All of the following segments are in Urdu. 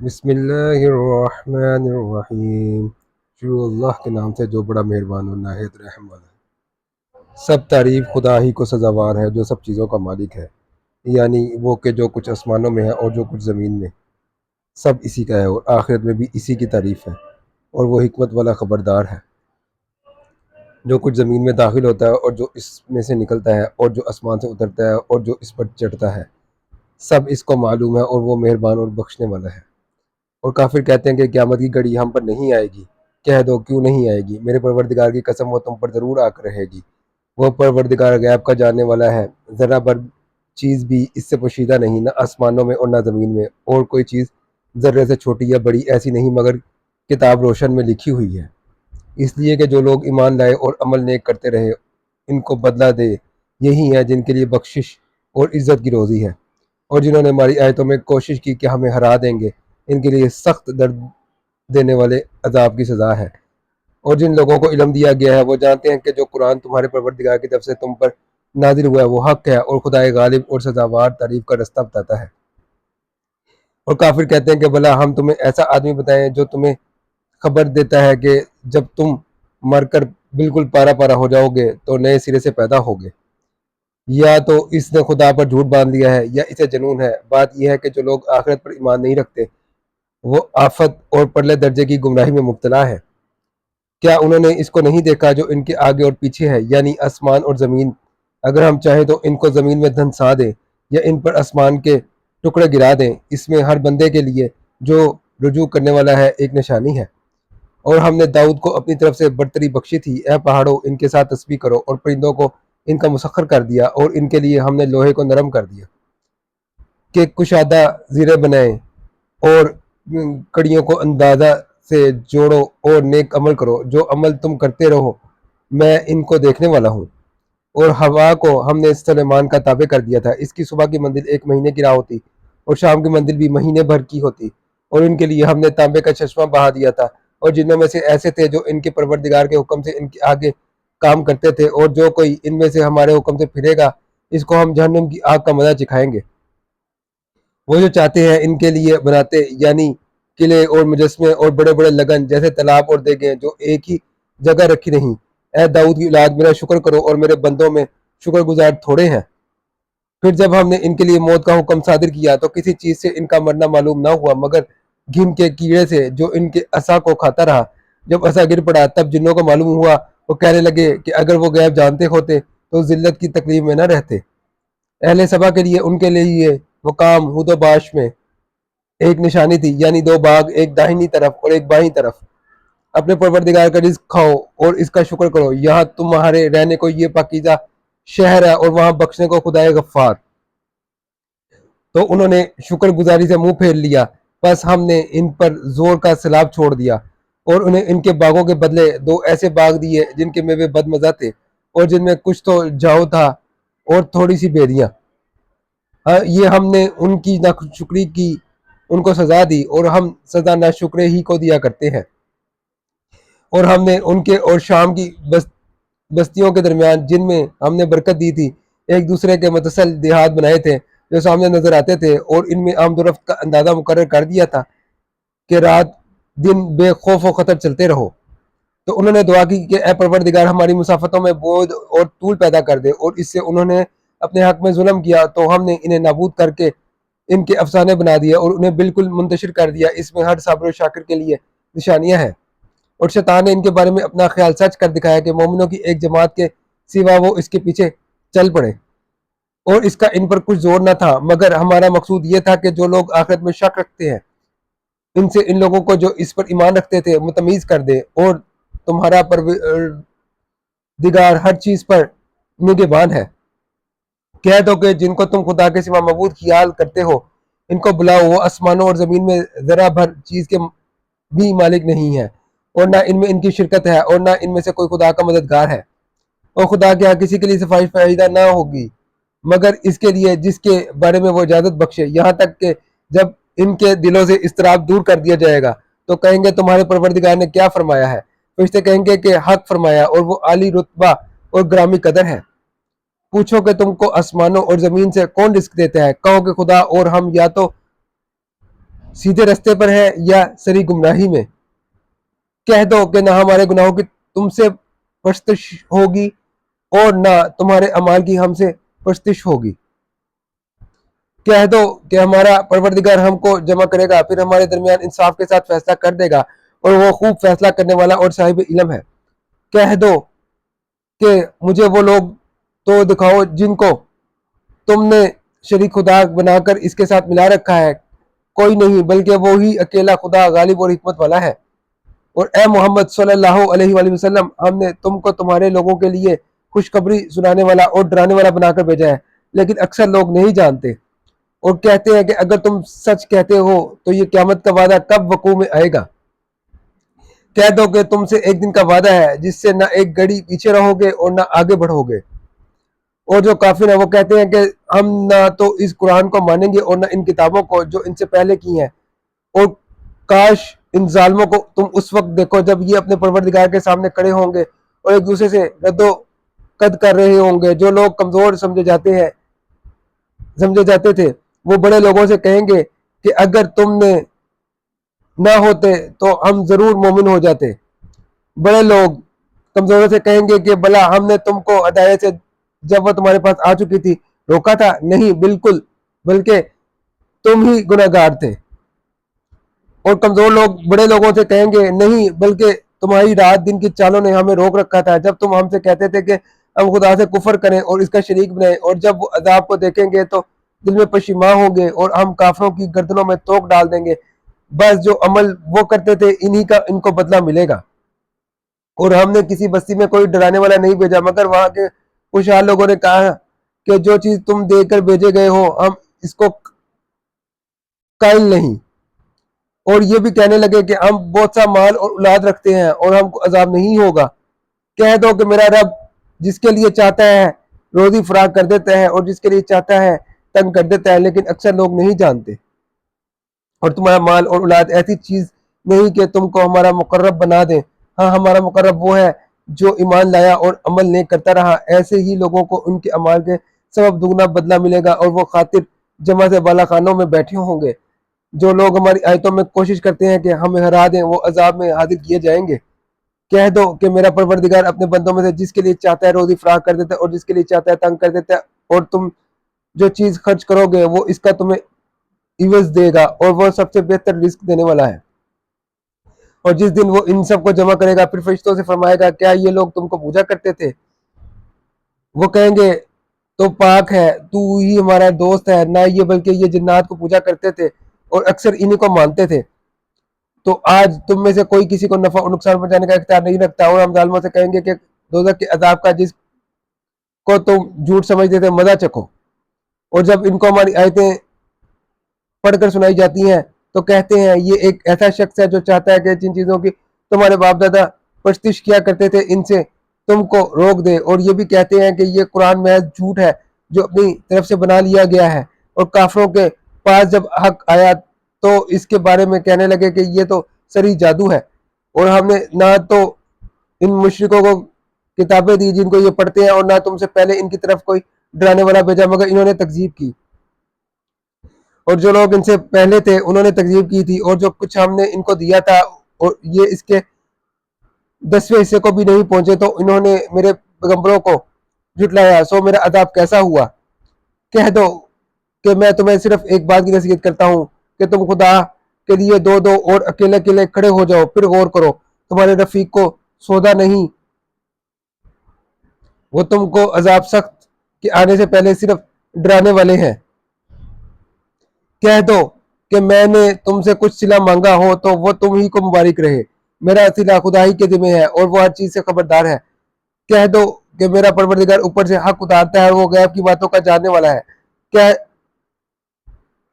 بسم اللہ الرحمن الرحیم، شروع اللہ کے نام سے جو بڑا مہربان و نہایت رحم والا ہے۔ سب تعریف خدا ہی کو سزاوار ہے جو سب چیزوں کا مالک ہے، یعنی وہ کہ جو کچھ آسمانوں میں ہے اور جو کچھ زمین میں، سب اسی کا ہے اور آخرت میں بھی اسی کی تعریف ہے، اور وہ حکمت والا خبردار ہے۔ جو کچھ زمین میں داخل ہوتا ہے اور جو اس میں سے نکلتا ہے اور جو آسمان سے اترتا ہے اور جو اس پر چڑھتا ہے، سب اس کو معلوم ہے اور وہ مہربان اور بخشنے والا ہے۔ اور کافر کہتے ہیں کہ قیامت کی گھڑی ہم پر نہیں آئے گی۔ کہہ دو کیوں نہیں آئے گی، میرے پروردگار کی قسم وہ تم پر ضرور آ کر رہے گی۔ وہ پروردگار غیب کا جاننے والا ہے، ذرا بھر چیز بھی اس سے پوشیدہ نہیں، نہ آسمانوں میں اور نہ زمین میں، اور کوئی چیز ذرے سے چھوٹی یا بڑی ایسی نہیں مگر کتاب روشن میں لکھی ہوئی ہے۔ اس لیے کہ جو لوگ ایمان لائے اور عمل نیک کرتے رہے ان کو بدلہ دے، یہی ہے جن کے لیے بخشش اور عزت کی روزی ہے۔ اور جنہوں نے ہماری آیتوں میں کوشش کی کہ ہمیں ہرا دیں گے، ان کے لیے سخت درد دینے والے عذاب کی سزا ہے۔ اور جن لوگوں کو علم دیا گیا ہے وہ جانتے ہیں کہ جو قرآن تمہارے پروردگار کی طرف سے تم پر نازل ہوا ہے وہ حق ہے، اور خدائے غالب اور سزاوار تعریف کا رستہ بتاتا ہے۔ اور کافر کہتے ہیں کہ بھلا ہم تمہیں ایسا آدمی بتائیں جو تمہیں خبر دیتا ہے کہ جب تم مر کر بالکل پارا پارا ہو جاؤ گے تو نئے سرے سے پیدا ہوگے۔ یا تو اس نے خدا پر جھوٹ باندھ لیا ہے یا اسے جنون ہے۔ بات یہ ہے کہ جو لوگ آخرت پر ایمان نہیں رکھتے وہ آفت اور پرلے درجے کی گمراہی میں مبتلا ہے۔ کیا انہوں نے اس کو نہیں دیکھا جو ان کے آگے اور پیچھے ہے، یعنی آسمان اور زمین؟ اگر ہم چاہیں تو ان کو زمین میں دھنسا دیں یا ان پر آسمان کے ٹکڑے گرا دیں۔ اس میں ہر بندے کے لیے جو رجوع کرنے والا ہے ایک نشانی ہے۔ اور ہم نے داؤد کو اپنی طرف سے برتری بخشی تھی، اے پہاڑوں ان کے ساتھ تسبیح کرو، اور پرندوں کو ان کا مسخر کر دیا، اور ان کے لیے ہم نے لوہے کو نرم کر دیا کہ کشادہ زیریں بنائیں، اور کڑیوں کو اندازہ سے جوڑو اور نیک عمل کرو۔ جو عمل تم کرتے رہو میں ان کو دیکھنے والا ہوں۔ اور ہوا کو ہم نے سلیمان کا تابع کر دیا تھا، اس کی صبح کی منزل ایک مہینے کی راہ ہوتی اور شام کی منزل بھی مہینے بھر کی ہوتی۔ اور ان کے لیے ہم نے تانبے کا چشمہ بہا دیا تھا، اور جنوں میں سے ایسے تھے جو ان کے پروردگار کے حکم سے ان کے آگے کام کرتے تھے، اور جو کوئی ان میں سے ہمارے حکم سے پھرے گا اس کو ہم جہنم کی آگ کا مزہ چکھائیں گے۔ وہ جو چاہتے ہیں ان کے لیے بناتے، یعنی قلعے اور مجسمے اور بڑے بڑے لگن جیسے تالاب اور دیگیں جو ایک ہی جگہ رکھی نہیں۔ اے داؤد کی اولاد میرا شکر کرو، اور میرے بندوں میں شکر گزار تھوڑے ہیں۔ پھر جب ہم نے ان کے لیے موت کا حکم صادر کیا تو کسی چیز سے ان کا مرنا معلوم نہ ہوا مگر گھن کے کیڑے سے جو ان کے عصا کو کھاتا رہا۔ جب عصا گر پڑا تب جنوں کو معلوم ہوا، وہ کہنے لگے کہ اگر وہ غیب جانتے ہوتے تو ذلت کی تکلیف میں نہ رہتے۔ اہل سبا کے لیے ان کے لیے مقام ہود و باش میں ایک نشانی تھی، یعنی دو باغ، ایک داہنی طرف اور ایک بائیں طرف۔ اپنے پروردگار کا رزق کھاؤ اور اس کا شکر کرو، یہاں تمہارے رہنے کو یہ پاکیزہ شہر ہے اور وہاں بخشنے کو خدائے غفار۔ تو انہوں نے شکر گزاری سے منہ پھیر لیا، پس ہم نے ان پر زور کا سیلاب چھوڑ دیا، اور انہیں ان کے باغوں کے بدلے دو ایسے باغ دیے جن کے میوے بد مزہ تھے، اور جن میں کچھ تو جاؤ تھا اور تھوڑی سی بیریاں۔ یہ ہم نے ان کی ناشکری کی ان کو سزا دی، اور ہم سزا ناشکرے ہی کو دیا کرتے ہیں۔ اور ہم نے ان کے اور شام کی بستیوں کے درمیان جن میں ہم نے برکت دی تھی ایک دوسرے کے متصل دیہات بنائے تھے جو سامنے نظر آتے تھے، اور ان میں آمد و رفت کا اندازہ مقرر کر دیا تھا کہ رات دن بے خوف و خطر چلتے رہو۔ تو انہوں نے دعا کی کہ اے پروردگار ہماری مسافتوں میں بودھ اور طول پیدا کر دے، اور اس سے انہوں نے اپنے حق میں ظلم کیا تو ہم نے انہیں نابود کر کے ان کے افسانے بنا دیا اور انہیں بالکل منتشر کر دیا۔ اس میں ہر صابر و شاکر کے لیے نشانیاں ہیں۔ اور شیطان نے ان کے بارے میں اپنا خیال سچ کر دکھایا کہ مومنوں کی ایک جماعت کے سوا وہ اس کے پیچھے چل پڑے، اور اس کا ان پر کچھ زور نہ تھا، مگر ہمارا مقصود یہ تھا کہ جو لوگ آخرت میں شک رکھتے ہیں ان سے ان لوگوں کو جو اس پر ایمان رکھتے تھے متمیز کر دے۔ اور تمہارا پروردگار ہر چیز پر نگہبان ہے۔ کہہ دو کہ جن کو تم خدا کے سوا معبود خیال کرتے ہو ان کو بلاؤ، وہ آسمانوں اور زمین میں ذرا بھر چیز کے بھی مالک نہیں ہے، اور نہ ان میں ان کی شرکت ہے، اور نہ ان میں سے کوئی خدا کا مددگار ہے۔ اور خدا کے ہاں کسی کے لیے سفارش فائدہ نہ ہوگی مگر اس کے لیے جس کے بارے میں وہ اجازت بخشے، یہاں تک کہ جب ان کے دلوں سے اضطراب دور کر دیا جائے گا تو کہیں گے تمہارے پروردگار نے کیا فرمایا ہے؟ فرشتے کہیں گے کہ حق فرمایا، اور وہ عالی رتبہ اور گرامی قدر ہے۔ پوچھو کہ تم کو آسمانوں اور زمین سے کون رزق دیتا ہے؟ کہو کہ خدا، اور ہم یا تو سیدھے رستے پر ہیں یا سری گمراہی میں؟ کہہ دو کہ نہ ہمارے گناہوں کی تم سے پرستش ہوگی اور نہ تمہارے اعمال کی ہم سے پرستش ہوگی۔ کہہ دو کہ ہمارا پروردگار ہم کو جمع کرے گا، پھر ہمارے درمیان انصاف کے ساتھ فیصلہ کر دے گا، اور وہ خوب فیصلہ کرنے والا اور صاحب علم ہے۔ کہہ دو کہ مجھے وہ لوگ تو دکھاؤ جن کو تم نے شریک خدا بنا کر اس کے ساتھ ملا رکھا ہے۔ کوئی نہیں بلکہ وہی اکیلا خدا غالب اور حکمت والا ہے۔ اور اے محمد صلی اللہ علیہ وآلہ وسلم، ہم نے تم کو تمہارے لوگوں کے لیے خوشخبری سنانے والا اور ڈرانے والا بنا کر بھیجا ہے، لیکن اکثر لوگ نہیں جانتے، اور کہتے ہیں کہ اگر تم سچ کہتے ہو تو یہ قیامت کا وعدہ کب وقوع میں آئے گا؟ کہہ دو کہ تم سے ایک دن کا وعدہ ہے جس سے نہ ایک گھڑی پیچھے رہو گے اور نہ آگے بڑھو گے۔ اور جو کافر ہیں وہ کہتے ہیں کہ ہم نہ تو اس قرآن کو مانیں گے اور نہ ان کتابوں کو جو ان سے پہلے کی ہیں، اور کاش ان ظالموں کو تم اس وقت دیکھو جب یہ اپنے پروردگار کے سامنے کھڑے ہوں گے اور ایک دوسرے سے رد و قد کر رہے ہوں گے۔ جو لوگ کمزور سمجھے جاتے تھے وہ بڑے لوگوں سے کہیں گے کہ اگر تم نے نہ ہوتے تو ہم ضرور مومن ہو جاتے۔ بڑے لوگ کمزوروں سے کہیں گے کہ بھلا ہم نے تم کو ہدایت سے جب وہ تمہارے پاس آ چکی تھی روکا تھا؟ نہیں بالکل، بلکہ تم ہی گناہ گار تھے۔ اور کمزور لوگ بڑے لوگوں سے کہیں گے نہیں بلکہ تمہاری رات دن کی چالوں نے ہمیں روک رکھا تھا جب تم ہم سے کہتے تھے کہ ہم خدا سے کفر کریں اور اس کا شریک بنائیں، اور جب وہ عذاب کو دیکھیں گے تو دل میں پشیماں ہوں گے اور ہم کافروں کی گردنوں میں توک ڈال دیں گے۔ بس جو عمل وہ کرتے تھے انہی کا ان کو بدلہ ملے گا۔ اور ہم نے کسی بستی میں کوئی ڈرانے والا نہیں بھیجا مگر وہاں کے خوشحال لوگوں نے کہا کہ جو چیز تم دے کر بھیجے گئے ہو ہم اس کو قائل نہیں، اور یہ بھی کہنے لگے کہ ہم بہت سا مال اور اولاد رکھتے ہیں اور ہم کو عذاب نہیں ہوگا۔ کہہ دو کہ میرا رب جس کے لیے چاہتا ہے روزی فراخ کر دیتا ہے اور جس کے لیے چاہتا ہے تنگ کر دیتا ہے، لیکن اکثر لوگ نہیں جانتے۔ اور تمہارا مال اور اولاد ایسی چیز نہیں کہ تم کو ہمارا مقرب بنا دیں، ہاں ہمارا مقرب وہ ہے جو ایمان لایا اور عمل نیک کرتا رہا، ایسے ہی لوگوں کو ان کے اعمال کے سبب دگنا بدلہ ملے گا، اور وہ خاطر جمع سے بالا خانوں میں بیٹھے ہوں گے۔ جو لوگ ہماری آیتوں میں کوشش کرتے ہیں کہ ہمیں ہرا دیں وہ عذاب میں حاضر کیے جائیں گے۔ کہہ دو کہ میرا پروردگار اپنے بندوں میں سے جس کے لیے چاہتا ہے روزی فراخ کر دیتا ہے اور جس کے لیے چاہتا ہے تنگ کر دیتا ہے، اور تم جو چیز خرچ کرو گے وہ اس کا تمہیں عوض دے گا، اور وہ سب سے بہتر رزق دینے والا ہے۔ اور جس دن وہ ان سب کو جمع کرے گا پھر فرشتوں سے فرمائے گا کیا یہ لوگ تم کو پوجا کرتے تھے؟ وہ کہیں گے تو پاک ہے، تو ہی ہمارا دوست ہے، نہ یہ بلکہ یہ جنات کو پوجا کرتے تھے اور اکثر انہی کو مانتے تھے۔ تو آج تم میں سے کوئی کسی کو نفع اور نقصان پہنچانے کا اختیار نہیں رکھتا، اور ہم ظالموں سے کہیں گے کہ دوزخ کے عذاب کا جس کو تم جھوٹ سمجھتے تھے مزہ چکھو۔ اور جب ان کو ہماری آیتیں پڑھ کر سنائی جاتی ہیں تو کہتے ہیں یہ ایک ایسا شخص ہے جو چاہتا ہے کہ جن چیزوں کی تمہارے باپ دادا پرستش کیا کرتے تھے ان سے تم کو روک دے، اور یہ بھی کہتے ہیں کہ یہ قرآن محض جھوٹ ہے جو اپنی طرف سے بنا لیا گیا ہے۔ اور کافروں کے پاس جب حق آیا تو اس کے بارے میں کہنے لگے کہ یہ تو سری جادو ہے، اور ہم نے نہ تو ان مشرکوں کو کتابیں دی جن کو یہ پڑھتے ہیں، اور نہ تم سے پہلے ان کی طرف کوئی ڈرانے والا بھیجا مگر انہوں نے تکذیب کی۔ اور جو لوگ ان سے پہلے تھے انہوں نے تکذیب کی تھی، اور جو کچھ ہم نے ان کو دیا تھا اور یہ اس کے 10ویں حصے کو بھی نہیں پہنچے تو انہوں نے میرے پیغمبروں کو جھٹلایا، سو میرا عذاب کیسا ہوا۔ کہہ دو کہ میں تمہیں صرف ایک بات کی نصیحت کرتا ہوں کہ تم خدا کے لیے دو دو اور اکیلے اکیلے کھڑے ہو جاؤ، پھر غور کرو، تمہارے رفیق کو سودا نہیں، وہ تم کو عذاب سخت کے آنے سے پہلے صرف ڈرانے والے ہیں۔ کہہ دو کہ میں نے تم سے کچھ صلہ مانگا ہو تو وہ تم ہی کو مبارک رہے، میرا صلہ خدا ہی کے ذمہ ہے اور وہ ہر چیز سے خبردار ہے۔ کہہ دو کہ میرا پروردگار اوپر سے حق اتارتا ہے اور وہ غیب کی باتوں کا جاننے والا ہے۔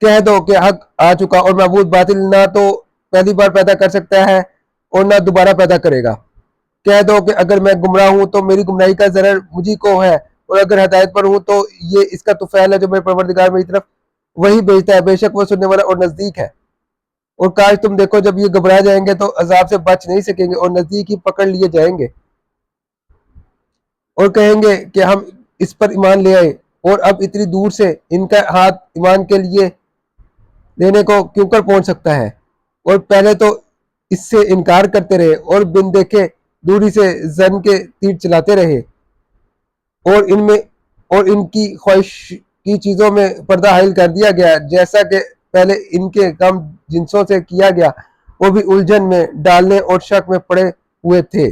کہہ دو کہ حق آ چکا اور معبود باطل نہ تو پہلی بار پیدا کر سکتا ہے اور نہ دوبارہ پیدا کرے گا۔ کہہ دو کہ اگر میں گمراہ ہوں تو میری گمراہی کا ضرر مجھی کو ہے، اور اگر ہدایت پر ہوں تو یہ اس کا طفیل ہے جو میرے پروردگار میری طرف وہی بھیجتا ہے، بے شک وہ سننے والا اور نزدیک ہے۔ اور کاش تم دیکھو جب یہ گھبرا جائیں گے تو عذاب سے بچ نہیں سکیں گے اور نزدیک ہی پکڑ لیے جائیں گے، اور کہیں گے کہ ہم اس پر ایمان لے آئے، اور اب اتنی دور سے ان کا ہاتھ ایمان کے لیے لینے کو کیوں کر پہنچ سکتا ہے، اور پہلے تو اس سے انکار کرتے رہے اور بن دیکھے دوری سے زن کے تیر چلاتے رہے، اور ان کی خواہش کی چیزوں میں پردہ حائل کر دیا گیا، جیسا کہ پہلے ان کے کم جنسوں سے کیا گیا، وہ بھی الجھن میں ڈالنے اور شک میں پڑے ہوئے تھے۔